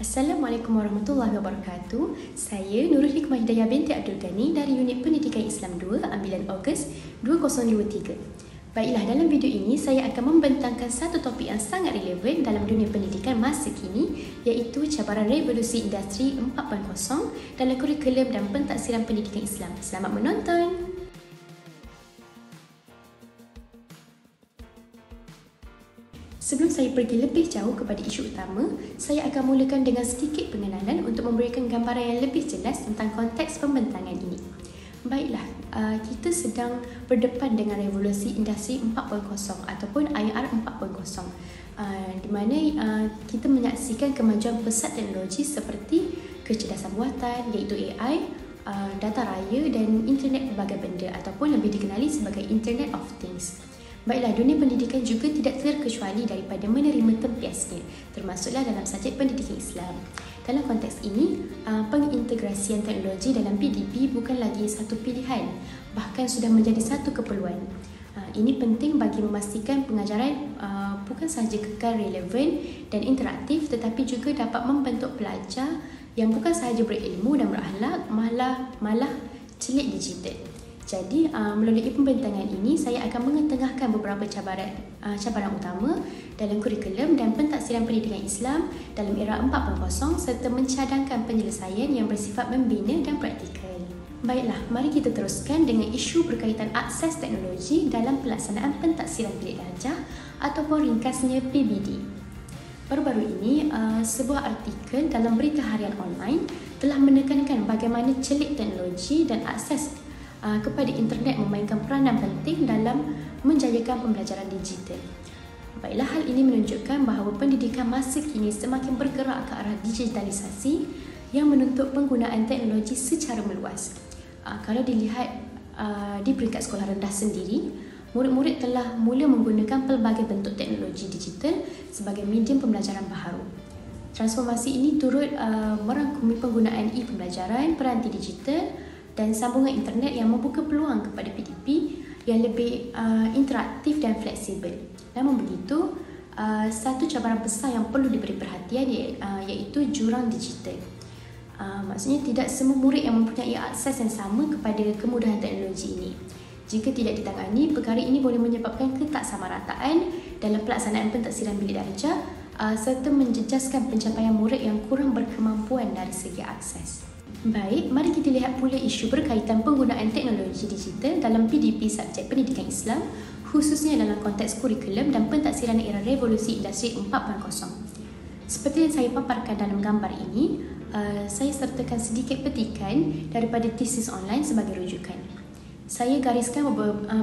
Assalamualaikum warahmatullahi wabarakatuh. Saya Nurul Hikmah Hidayah binti Abdul Ghani dari Unit Pendidikan Islam 2, ambilan Ogos 2023. Baiklah, dalam video ini saya akan membentangkan satu topik yang sangat relevan dalam dunia pendidikan masa kini, iaitu cabaran revolusi industri 4.0 dalam kurikulum dan pentaksiran pendidikan Islam. Selamat menonton! Sebelum saya pergi lebih jauh kepada isu utama, saya akan mulakan dengan sedikit pengenalan untuk memberikan gambaran yang lebih jelas tentang konteks pembentangan ini. Baiklah, kita sedang berdepan dengan revolusi industri 4.0 ataupun IR 4.0, di mana kita menyaksikan kemajuan pesat teknologi seperti kecerdasan buatan iaitu AI, data raya dan internet pelbagai benda ataupun lebih dikenali sebagai Internet of Things. Baiklah, dunia pendidikan juga tidak terkecuali daripada menerima tempiasnya, termasuklah dalam subjek pendidikan Islam. Dalam konteks ini, pengintegrasian teknologi dalam PDP bukan lagi satu pilihan, bahkan sudah menjadi satu keperluan. Ini penting bagi memastikan pengajaran bukan sahaja kekal relevan dan interaktif, tetapi juga dapat membentuk pelajar yang bukan sahaja berilmu dan berakhlak, malah celik digital. Jadi, melalui pembentangan ini, saya akan mengetengahkan beberapa cabaran utama dalam kurikulum dan pentaksiran pendidikan Islam dalam era 4.0 serta mencadangkan penyelesaian yang bersifat membina dan praktikal. Baiklah, mari kita teruskan dengan isu berkaitan akses teknologi dalam pelaksanaan pentaksiran bilik darjah ataupun ringkasnya PBD. Baru-baru ini, sebuah artikel dalam berita harian online telah menekankan bagaimana celik teknologi dan akses kepada internet memainkan peranan penting dalam menjayakan pembelajaran digital. Baiklah, hal ini menunjukkan bahawa pendidikan masa kini semakin bergerak ke arah digitalisasi yang menuntut penggunaan teknologi secara meluas. Kalau dilihat di peringkat sekolah rendah sendiri, murid-murid telah mula menggunakan pelbagai bentuk teknologi digital sebagai medium pembelajaran baharu. Transformasi ini turut merangkumi penggunaan e-pembelajaran, peranti digital dan sambungan internet yang membuka peluang kepada PDP yang lebih interaktif dan fleksibel. Namun begitu, satu cabaran besar yang perlu diberi perhatian iaitu jurang digital. Maksudnya tidak semua murid yang mempunyai akses yang sama kepada kemudahan teknologi ini. Jika tidak ditangani, perkara ini boleh menyebabkan ketaksamarataan dalam pelaksanaan pentaksiran bilik darjah serta menjejaskan pencapaian murid yang kurang berkemampuan dari segi akses. Baik, mari kita lihat pula isu berkaitan penggunaan teknologi digital dalam PDP subjek pendidikan Islam, khususnya dalam konteks kurikulum dan pentaksiran era revolusi industri 4.0. Seperti yang saya paparkan dalam gambar ini, saya sertakan sedikit petikan daripada tesis online sebagai rujukan. Saya gariskan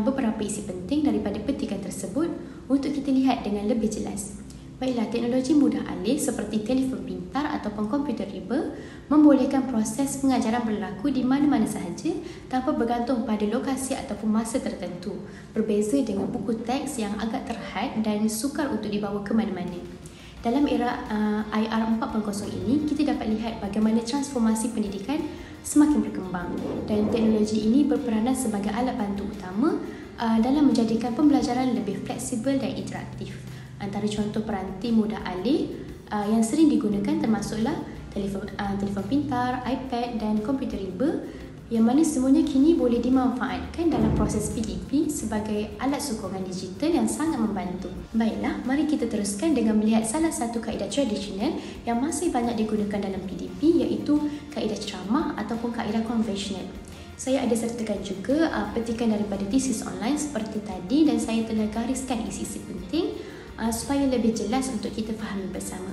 beberapa isi penting daripada petikan tersebut untuk kita lihat dengan lebih jelas. Baiklah, teknologi mudah alih seperti telefon pintar ataupun komputer riba membolehkan proses pengajaran berlaku di mana-mana sahaja tanpa bergantung pada lokasi ataupun masa tertentu, berbeza dengan buku teks yang agak terhad dan sukar untuk dibawa ke mana-mana. Dalam era IR 4.0 ini, kita dapat lihat bagaimana transformasi pendidikan semakin berkembang dan teknologi ini berperanan sebagai alat bantu utama dalam menjadikan pembelajaran lebih fleksibel dan interaktif. Antara contoh peranti mudah alih yang sering digunakan termasuklah telefon pintar, iPad dan komputer riba, yang mana semuanya kini boleh dimanfaatkan dalam proses PDP sebagai alat sokongan digital yang sangat membantu. Baiklah, mari kita teruskan dengan melihat salah satu kaedah tradisional yang masih banyak digunakan dalam PDP, iaitu kaedah ceramah ataupun kaedah konvensional. Saya ada sertakan juga petikan daripada tesis online seperti tadi dan saya telah gariskan isi-isi penting supaya lebih jelas untuk kita fahami bersama.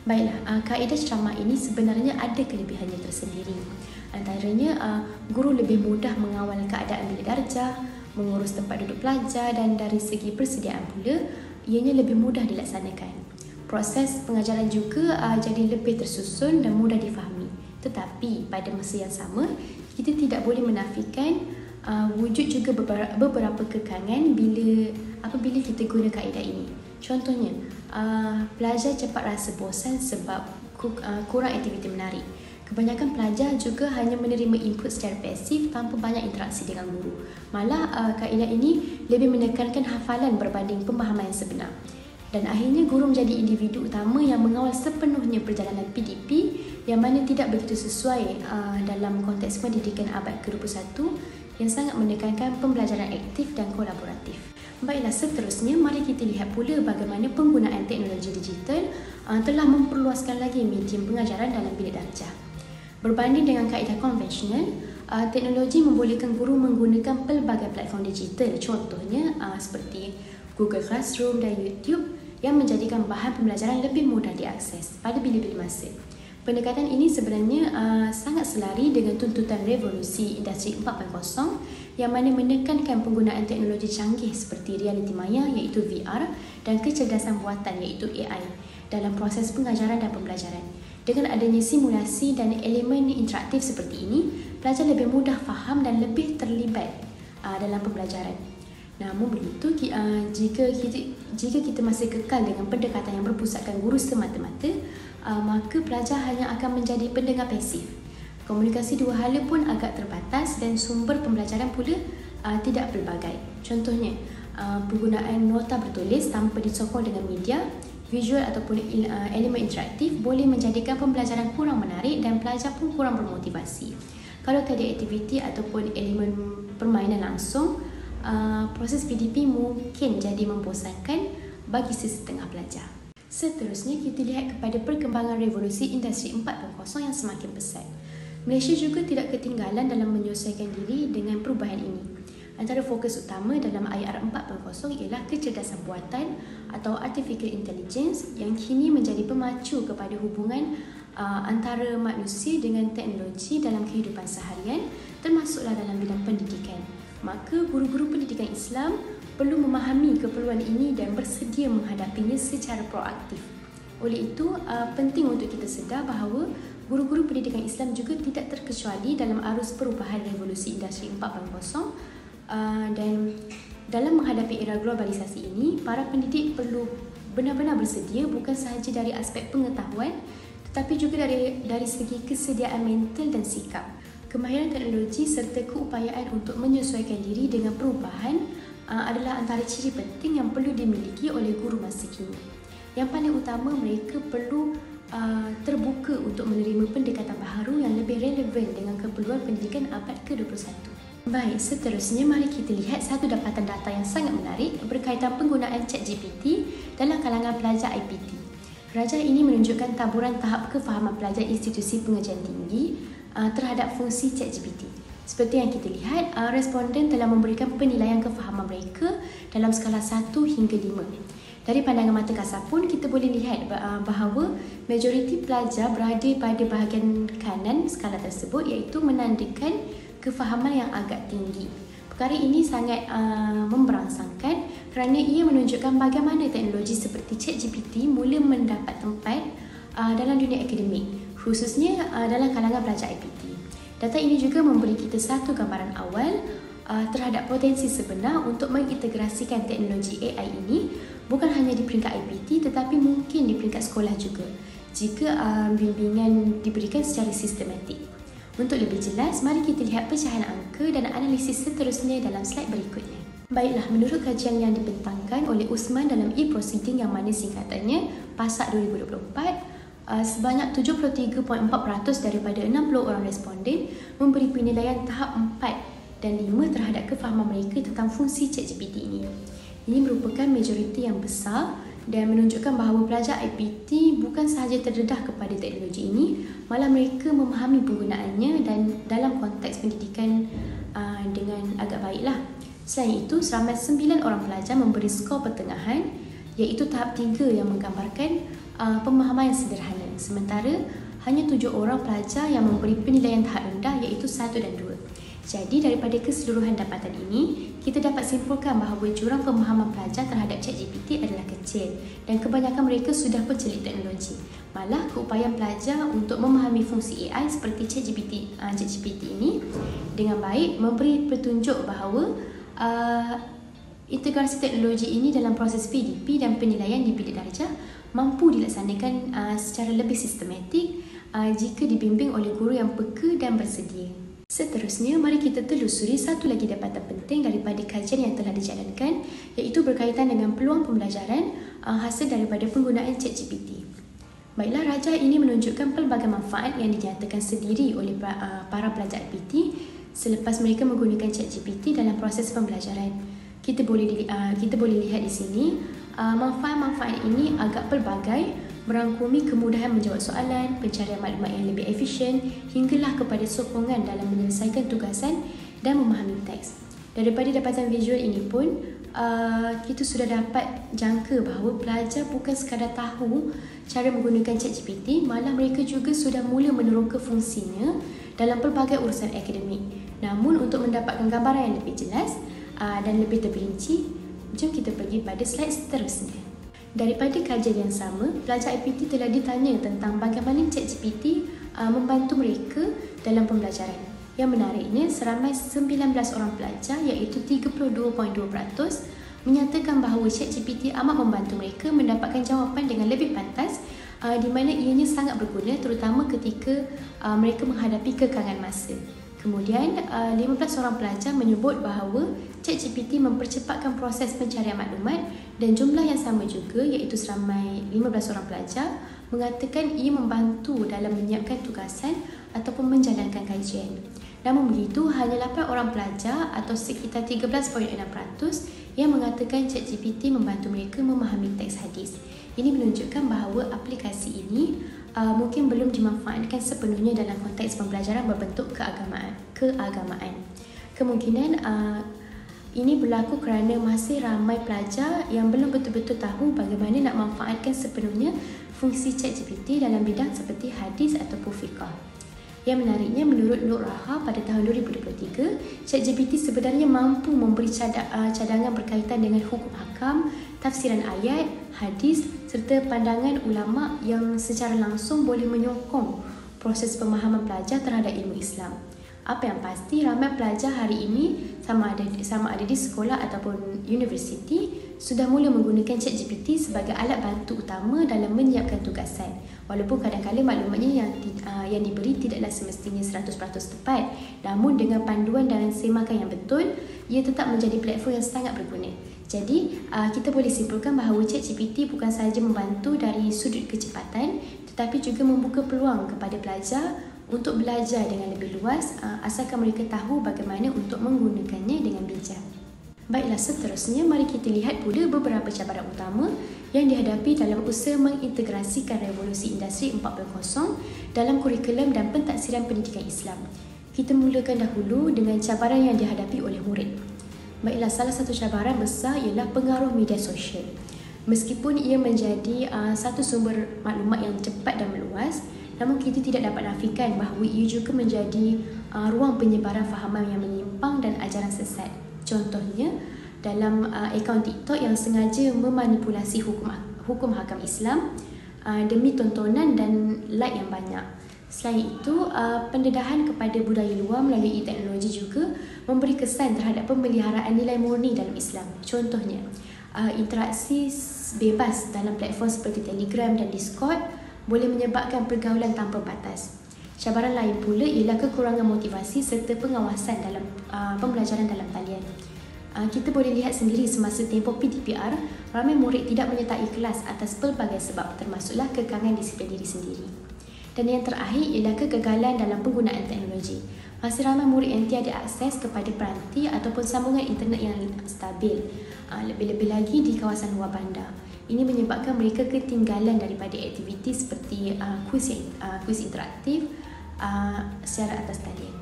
Baiklah, kaedah ceramah ini sebenarnya ada kelebihannya tersendiri. Antaranya, guru lebih mudah mengawal keadaan bilik darjah, mengurus tempat duduk pelajar dan dari segi persediaan pula, ianya lebih mudah dilaksanakan. Proses pengajaran juga jadi lebih tersusun dan mudah difahami. Tetapi pada masa yang sama, kita tidak boleh menafikan wujud juga beberapa kekangan apabila kita guna kaedah ini. Contohnya, pelajar cepat rasa bosan sebab kurang aktiviti menarik. Kebanyakan pelajar juga hanya menerima input secara pasif tanpa banyak interaksi dengan guru. Malah, kaedah ini lebih menekankan hafalan berbanding pemahaman yang sebenar. Dan akhirnya guru menjadi individu utama yang mengawal sepenuhnya perjalanan PDP yang mana tidak begitu sesuai dalam konteks pendidikan abad ke-21 yang sangat menekankan pembelajaran aktif dan kolaboratif. Baiklah, seterusnya mari kita lihat pula bagaimana penggunaan teknologi digital telah memperluaskan lagi medium pengajaran dalam bilik darjah. Berbanding dengan kaedah konvensional, teknologi membolehkan guru menggunakan pelbagai platform digital, contohnya seperti Google Classroom dan YouTube yang menjadikan bahan pembelajaran lebih mudah diakses pada bila-bila masa. Pendekatan ini sebenarnya sangat selari dengan tuntutan revolusi industri 4.0 yang mana menekankan penggunaan teknologi canggih seperti realiti maya iaitu VR dan kecerdasan buatan iaitu AI dalam proses pengajaran dan pembelajaran. Dengan adanya simulasi dan elemen interaktif seperti ini, pelajar lebih mudah faham dan lebih terlibat dalam pembelajaran. Namun begitu, jika kita masih kekal dengan pendekatan yang berpusatkan guru semata-mata, maka pelajar hanya akan menjadi pendengar pasif. Komunikasi dua hala pun agak terbatas dan sumber pembelajaran pula tidak pelbagai. Contohnya, penggunaan nota bertulis tanpa disokong dengan media, visual ataupun elemen interaktif boleh menjadikan pembelajaran kurang menarik dan pelajar pun kurang bermotivasi. Kalau tiada aktiviti ataupun elemen permainan langsung, proses PDP mungkin jadi membosankan bagi sesetengah pelajar. Seterusnya, kita lihat kepada perkembangan revolusi industri 4.0 yang semakin pesat. Malaysia juga tidak ketinggalan dalam menyesuaikan diri dengan perubahan ini. Antara fokus utama dalam IR 4.0 ialah kecerdasan buatan atau artificial intelligence yang kini menjadi pemacu kepada hubungan antara manusia dengan teknologi dalam kehidupan seharian, termasuklah dalam bidang pendidikan. Maka guru-guru pendidikan Islam perlu memahami keperluan ini dan bersedia menghadapinya secara proaktif. Oleh itu, penting untuk kita sedar bahawa guru-guru pendidikan Islam juga tidak terkecuali dalam arus perubahan revolusi industri 4.0 dan dalam menghadapi era globalisasi ini, para pendidik perlu benar-benar bersedia bukan sahaja dari aspek pengetahuan tetapi juga dari segi kesediaan mental dan sikap. Kemahiran teknologi serta keupayaan untuk menyesuaikan diri dengan perubahan adalah antara ciri penting yang perlu dimiliki oleh guru masa kini. Yang paling utama, mereka perlu terbuka untuk menerima pendekatan baharu yang lebih relevan dengan keperluan pendidikan abad ke-21. Baik, seterusnya mari kita lihat satu dapatan data yang sangat menarik berkaitan penggunaan ChatGPT dalam kalangan pelajar IPT. Rajah ini menunjukkan taburan tahap kefahaman pelajar institusi pengajian tinggi terhadap fungsi ChatGPT. Seperti yang kita lihat, responden telah memberikan penilaian kefahaman mereka dalam skala 1 hingga 5. Dari pandangan mata kasar pun kita boleh lihat bahawa majoriti pelajar berada pada bahagian kanan skala tersebut iaitu menandakan kefahaman yang agak tinggi. Perkara ini sangat memberangsangkan kerana ia menunjukkan bagaimana teknologi seperti ChatGPT mula mendapat tempat dalam dunia akademik, khususnya dalam kalangan pelajar IPT. Data ini juga memberi kita satu gambaran awal terhadap potensi sebenar untuk mengintegrasikan teknologi AI ini bukan hanya di peringkat IPT tetapi mungkin di peringkat sekolah juga jika bimbingan diberikan secara sistematik. Untuk lebih jelas, mari kita lihat pecahan angka dan analisis seterusnya dalam slide berikutnya. Baiklah, menurut kajian yang dibentangkan oleh Usman dalam e-proceeding yang mana singkatannya PASAK 2024, sebanyak 73.4% daripada 60 orang responden memberi penilaian tahap 4 dan 5 terhadap kefahaman mereka tentang fungsi ChatGPT ini. Ini merupakan majoriti yang besar dan menunjukkan bahawa pelajar IPT bukan sahaja terdedah kepada teknologi ini, malah mereka memahami penggunaannya dan dalam konteks pendidikan dengan agak baiklah. Selain itu, seramai 9 orang pelajar memberi skor pertengahan iaitu tahap 3 yang menggambarkan pemahaman yang sederhana. Sementara hanya 7 orang pelajar yang memberi penilaian tahap rendah iaitu 1 dan 2. Jadi daripada keseluruhan dapatan ini, kita dapat simpulkan bahawa jurang pemahaman pelajar terhadap ChatGPT adalah kecil dan kebanyakan mereka sudah pencelik teknologi. Malah keupayaan pelajar untuk memahami fungsi AI seperti ChatGPT ini dengan baik memberi petunjuk bahawa integrasi teknologi ini dalam proses PDP dan penilaian di bilik darjah mampu dilaksanakan secara lebih sistematik jika dibimbing oleh guru yang peka dan bersedia. Seterusnya, mari kita telusuri satu lagi dapatan penting daripada kajian yang telah dijalankan, iaitu berkaitan dengan peluang pembelajaran hasil daripada penggunaan ChatGPT. Baiklah, rajah ini menunjukkan pelbagai manfaat yang dinyatakan sendiri oleh para pelajar IPT selepas mereka menggunakan ChatGPT dalam proses pembelajaran. Kita boleh lihat di sini, manfaat-manfaat ini agak pelbagai, merangkumi kemudahan menjawab soalan, pencarian maklumat yang lebih efisien, hinggalah kepada sokongan dalam menyelesaikan tugasan dan memahami teks. Daripada dapatan visual ini pun, kita sudah dapat jangka bahawa pelajar bukan sekadar tahu cara menggunakan ChatGPT, malah mereka juga sudah mula meneroka fungsinya dalam pelbagai urusan akademik. Namun untuk mendapatkan gambaran yang lebih jelas dan lebih terperinci, jom kita pergi pada slide seterusnya. Daripada kajian yang sama, pelajar IPT telah ditanya tentang bagaimana ChatGPT membantu mereka dalam pembelajaran. Yang menariknya, seramai 19 orang pelajar iaitu 32.2% menyatakan bahawa ChatGPT amat membantu mereka mendapatkan jawapan dengan lebih pantas, di mana ianya sangat berguna terutama ketika mereka menghadapi kekangan masa. Kemudian, 15 orang pelajar menyebut bahawa ChatGPT mempercepatkan proses pencarian maklumat dan jumlah yang sama juga iaitu seramai 15 orang pelajar mengatakan ia membantu dalam menyiapkan tugasan ataupun menjalankan kajian. Namun begitu, hanya 8 orang pelajar atau sekitar 13.6% yang mengatakan ChatGPT membantu mereka memahami teks hadis. Ini menunjukkan bahawa aplikasi ini mungkin belum dimanfaatkan sepenuhnya dalam konteks pembelajaran berbentuk keagamaan. Kemungkinan ini berlaku kerana masih ramai pelajar yang belum betul-betul tahu bagaimana nak manfaatkan sepenuhnya fungsi ChatGPT dalam bidang seperti hadis ataupun fiqh. Yang menariknya, menurut Nur Raha pada tahun 2023, ChatGPT sebenarnya mampu memberi cadangan berkaitan dengan hukum hakam, tafsiran ayat, hadis serta pandangan ulama yang secara langsung boleh menyokong proses pemahaman pelajar terhadap ilmu Islam. Apa yang pasti, ramai pelajar hari ini sama ada di sekolah ataupun universiti sudah mula menggunakan ChatGPT sebagai alat bantu utama dalam menyiapkan tugasan. Walaupun kadang-kadang maklumatnya yang diberi tidaklah semestinya 100% tepat, namun dengan panduan dan semakan yang betul, ia tetap menjadi platform yang sangat berguna. Jadi, kita boleh simpulkan bahawa ChatGPT bukan sahaja membantu dari sudut kecepatan, tetapi juga membuka peluang kepada pelajar untuk belajar dengan lebih luas, asalkan mereka tahu bagaimana untuk menggunakannya dengan bijak. Baiklah, seterusnya mari kita lihat pula beberapa cabaran utama yang dihadapi dalam usaha mengintegrasikan revolusi industri 4.0 dalam kurikulum dan pentaksiran pendidikan Islam. Kita mulakan dahulu dengan cabaran yang dihadapi oleh murid. Baiklah, salah satu cabaran besar ialah pengaruh media sosial. Meskipun ia menjadi satu sumber maklumat yang cepat dan meluas, namun kita tidak dapat nafikan bahawa ia juga menjadi ruang penyebaran fahaman yang menyimpang dan ajaran sesat. Contohnya, dalam akaun TikTok yang sengaja memanipulasi hukum hakam Islam demi tontonan dan like yang banyak. Selain itu, pendedahan kepada budaya luar melalui teknologi juga memberi kesan terhadap pemeliharaan nilai murni dalam Islam. Contohnya, interaksi bebas dalam platform seperti Telegram dan Discord boleh menyebabkan pergaulan tanpa batas. Cabaran lain pula ialah kekurangan motivasi serta pengawasan dalam pembelajaran dalam talian. Kita boleh lihat sendiri semasa tempoh PDPR, ramai murid tidak menyertai kelas atas pelbagai sebab, termasuklah kekangan disiplin diri sendiri. Dan yang terakhir ialah kegagalan dalam penggunaan teknologi. Masih ramai murid yang tiada akses kepada peranti ataupun sambungan internet yang stabil, lebih-lebih lagi di kawasan luar bandar. Ini menyebabkan mereka ketinggalan daripada aktiviti seperti kuis interaktif secara atas talian.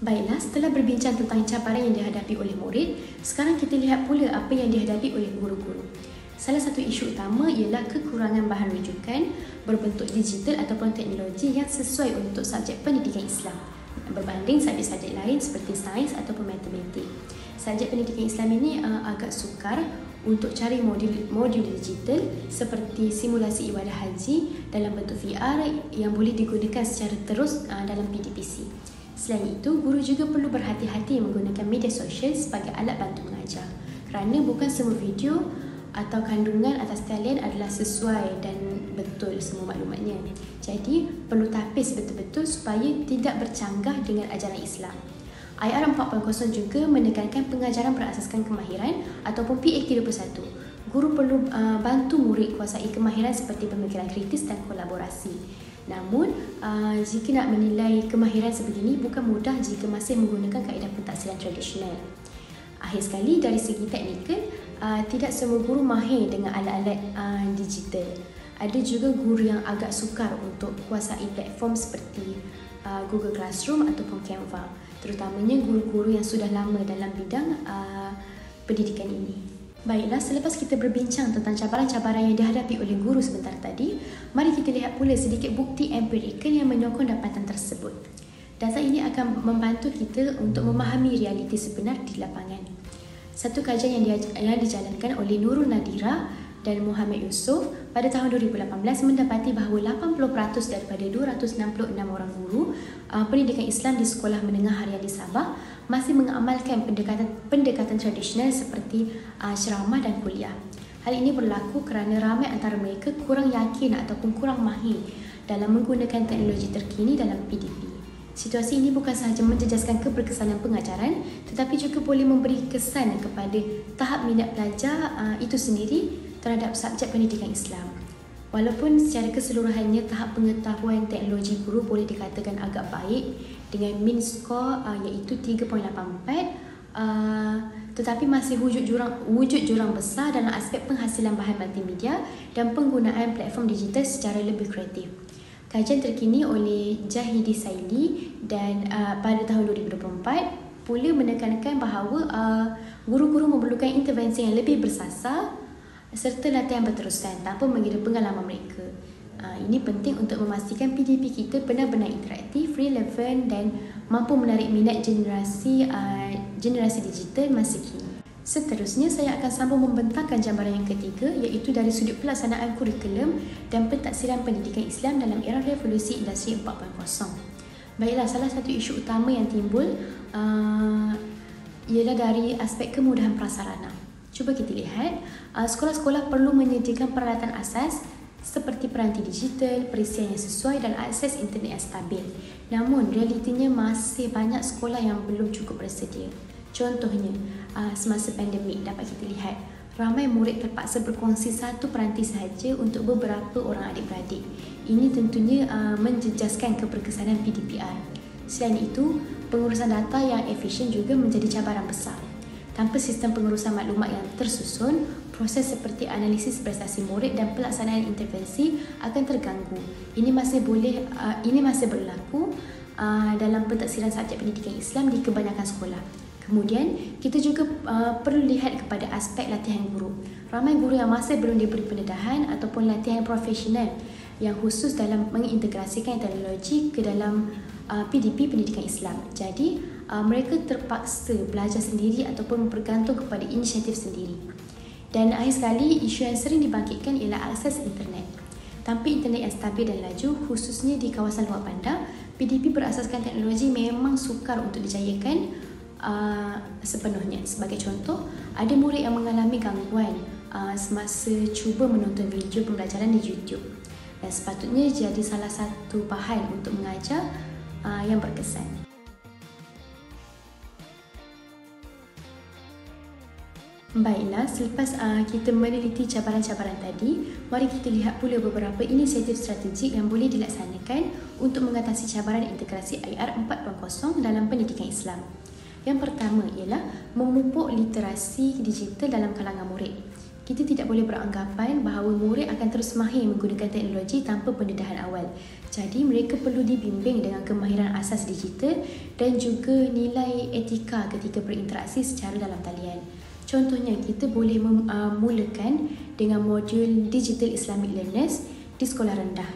Baiklah, setelah berbincang tentang cabaran yang dihadapi oleh murid, sekarang kita lihat pula apa yang dihadapi oleh guru-guru. Salah satu isu utama ialah kekurangan bahan rujukan berbentuk digital ataupun teknologi yang sesuai untuk subjek pendidikan Islam berbanding subjek-subjek lain seperti sains ataupun matematik. Subjek pendidikan Islam ini agak sukar untuk cari modul digital seperti simulasi ibadah haji dalam bentuk VR yang boleh digunakan secara terus dalam PDPC. Selain itu, guru juga perlu berhati-hati menggunakan media sosial sebagai alat bantu mengajar, kerana bukan semua video atau kandungan atas talian adalah sesuai dan betul semua maklumatnya. Jadi perlu tapis betul-betul supaya tidak bercanggah dengan ajaran Islam. IR 4.0 juga menekankan pengajaran berasaskan kemahiran ataupun PAK21. Guru perlu bantu murid kuasai kemahiran seperti pemikiran kritis dan kolaborasi. Namun, jika nak menilai kemahiran sebegini bukan mudah jika masih menggunakan kaedah pentaksiran tradisional. Akhir sekali, dari segi teknikal, tidak semua guru mahir dengan alat-alat digital. Ada juga guru yang agak sukar untuk kuasai platform seperti Google Classroom ataupun Canva, terutamanya guru-guru yang sudah lama dalam bidang pendidikan ini. Baiklah, selepas kita berbincang tentang cabaran-cabaran yang dihadapi oleh guru sebentar tadi, mari kita lihat pula sedikit bukti empirikal yang menyokong dapatan tersebut. Data ini akan membantu kita untuk memahami realiti sebenar di lapangan. Satu kajian yang dijalankan oleh Nurul Nadira dan Muhammad Yusof pada tahun 2018 mendapati bahawa 80% daripada 266 orang guru pendidikan Islam di sekolah menengah harian di Sabah masih mengamalkan pendekatan tradisional seperti ceramah dan kuliah. Hal ini berlaku kerana ramai antara mereka kurang yakin ataupun kurang mahir dalam menggunakan teknologi terkini dalam PDP. Situasi ini bukan sahaja menjejaskan keberkesanan pengajaran tetapi juga boleh memberi kesan kepada tahap minat pelajar itu sendiri terhadap subjek pendidikan Islam. Walaupun secara keseluruhannya tahap pengetahuan teknologi guru boleh dikatakan agak baik dengan min skor iaitu 3.84, tetapi masih wujud jurang besar dalam aspek penghasilan bahan multimedia dan penggunaan platform digital secara lebih kreatif. Kajian terkini oleh Jahidi Saili dan pada tahun 2024 pula menekankan bahawa guru-guru memerlukan intervensi yang lebih bersasar serta latihan berterusan tanpa mengira pengalaman mereka. Ini penting untuk memastikan PDP kita benar-benar interaktif, relevan dan mampu menarik minat generasi digital masa kini. Seterusnya, saya akan sambung membentangkan jambaran yang ketiga iaitu dari sudut pelaksanaan kurikulum dan pentaksiran pendidikan Islam dalam era revolusi industri 4.0. Baiklah, salah satu isu utama yang timbul ialah dari aspek kemudahan prasarana. Cuba kita lihat, sekolah-sekolah perlu menyediakan peralatan asas seperti peranti digital, perisian yang sesuai dan akses internet yang stabil. Namun, realitinya masih banyak sekolah yang belum cukup bersedia. Contohnya, semasa pandemik dapat kita lihat ramai murid terpaksa berkongsi satu peranti sahaja untuk beberapa orang adik-beradik. Ini tentunya menjejaskan keberkesanan PDPR. Selain itu, pengurusan data yang efisien juga menjadi cabaran besar. Tanpa sistem pengurusan maklumat yang tersusun, proses seperti analisis prestasi murid dan pelaksanaan intervensi akan terganggu. Ini masih berlaku dalam pentaksiran subjek pendidikan Islam di kebanyakan sekolah. Kemudian, kita juga perlu lihat kepada aspek latihan guru. Ramai guru yang masih belum diberi pendedahan ataupun latihan profesional yang khusus dalam mengintegrasikan teknologi ke dalam PDP pendidikan Islam. Jadi, mereka terpaksa belajar sendiri ataupun bergantung kepada inisiatif sendiri. Dan akhir sekali, isu yang sering dibangkitkan ialah akses internet. Tanpa internet yang stabil dan laju, khususnya di kawasan luar bandar, PDP berasaskan teknologi memang sukar untuk dijayakan sepenuhnya. Sebagai contoh, ada murid yang mengalami gangguan semasa cuba menonton video pembelajaran di YouTube dan sepatutnya jadi salah satu bahan untuk mengajar yang berkesan. Baiklah, selepas kita meneliti cabaran-cabaran tadi, mari kita lihat pula beberapa inisiatif strategik yang boleh dilaksanakan untuk mengatasi cabaran integrasi IR 4.0 dalam pendidikan Islam. Yang pertama ialah memupuk literasi digital dalam kalangan murid. Kita tidak boleh beranggapan bahawa murid akan terus mahir menggunakan teknologi tanpa pendedahan awal. Jadi, mereka perlu dibimbing dengan kemahiran asas digital dan juga nilai etika ketika berinteraksi secara dalam talian. Contohnya, kita boleh memulakan dengan modul Digital Islamic Learners di sekolah rendah.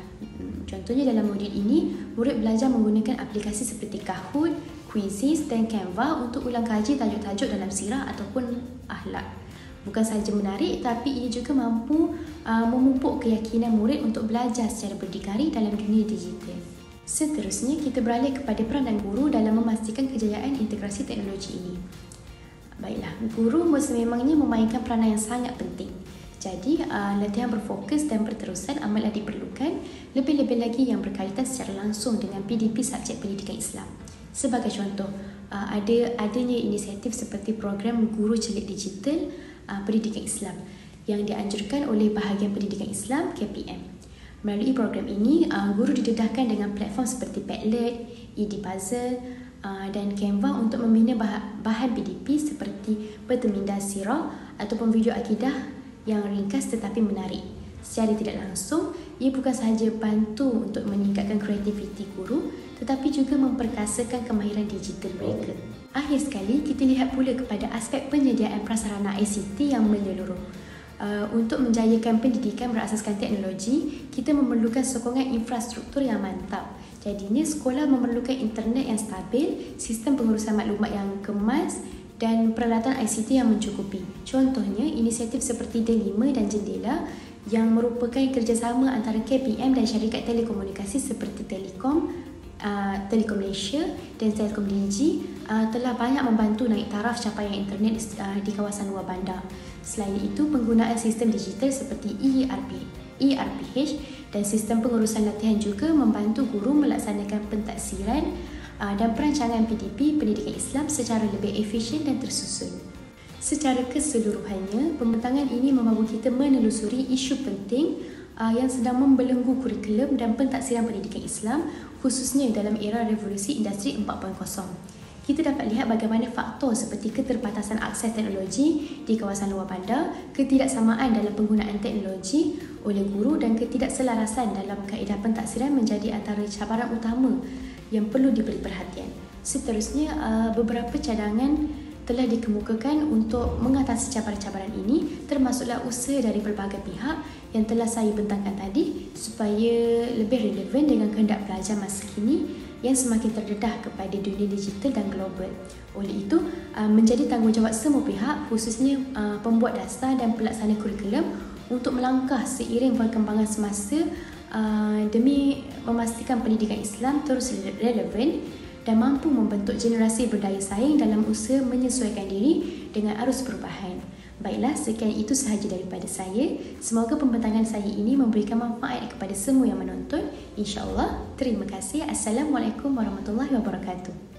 Contohnya dalam modul ini, murid belajar menggunakan aplikasi seperti Kahoot, Quizizz dan Canva untuk ulang kaji tajuk-tajuk dalam sirah ataupun akhlak. Bukan sahaja menarik, tapi ia juga mampu memupuk keyakinan murid untuk belajar secara berdikari dalam dunia digital. Seterusnya, kita beralih kepada peranan guru dalam memastikan kejayaan integrasi teknologi ini. Baiklah, guru sememangnya memainkan peranan yang sangat penting. Jadi, latihan berfokus dan berterusan amatlah diperlukan, lebih-lebih lagi yang berkaitan secara langsung dengan PDP subjek pendidikan Islam. Sebagai contoh, adanya inisiatif seperti program Guru Celik Digital Pendidikan Islam yang dianjurkan oleh Bahagian Pendidikan Islam KPM. Melalui program ini, guru didedahkan dengan platform seperti Padlet, Edpuzzle dan Canva untuk membina bahan PDP seperti Pertemindah Sirah ataupun video akidah yang ringkas tetapi menarik. Secara tidak langsung, ia bukan sahaja bantu untuk meningkatkan kreativiti guru tetapi juga memperkasakan kemahiran digital mereka. Akhir sekali, kita lihat pula kepada aspek penyediaan prasarana ICT yang menyeluruh. Untuk menjayakan pendidikan berasaskan teknologi, kita memerlukan sokongan infrastruktur yang mantap. Jadinya, sekolah memerlukan internet yang stabil, sistem pengurusan maklumat yang kemas dan peralatan ICT yang mencukupi. Contohnya, inisiatif seperti D5 dan Jendela yang merupakan kerjasama antara KPM dan syarikat telekomunikasi seperti Telekom Malaysia dan Telkom Digi telah banyak membantu naik taraf capaian internet di kawasan luar bandar. Selain itu, penggunaan sistem digital seperti ERPH dan sistem pengurusan latihan juga membantu guru melaksanakan pentaksiran dan perancangan PDP pendidikan Islam secara lebih efisien dan tersusun. Secara keseluruhannya, pembentangan ini membawa kita menelusuri isu penting yang sedang membelenggu kurikulum dan pentaksiran pendidikan Islam, khususnya dalam era revolusi industri 4.0. Kita dapat lihat bagaimana faktor seperti keterbatasan akses teknologi di kawasan luar bandar, ketidaksamaan dalam penggunaan teknologi oleh guru dan ketidakselarasan dalam kaedah pentaksiran menjadi antara cabaran utama yang perlu diberi perhatian. Seterusnya, beberapa cadangan telah dikemukakan untuk mengatasi cabaran-cabaran ini, termasuklah usaha dari berbagai pihak yang telah saya bentangkan tadi supaya lebih relevan dengan kehendak pelajar masa kini yang semakin terdedah kepada dunia digital dan global. Oleh itu, menjadi tanggungjawab semua pihak, khususnya pembuat dasar dan pelaksana kurikulum untuk melangkah seiring perkembangan semasa demi memastikan pendidikan Islam terus relevan dan mampu membentuk generasi berdaya saing dalam usaha menyesuaikan diri dengan arus perubahan. Baiklah, sekian itu sahaja daripada saya. Semoga pembentangan saya ini memberikan manfaat kepada semua yang menonton. InsyaAllah. Terima kasih. Assalamualaikum warahmatullahi wabarakatuh.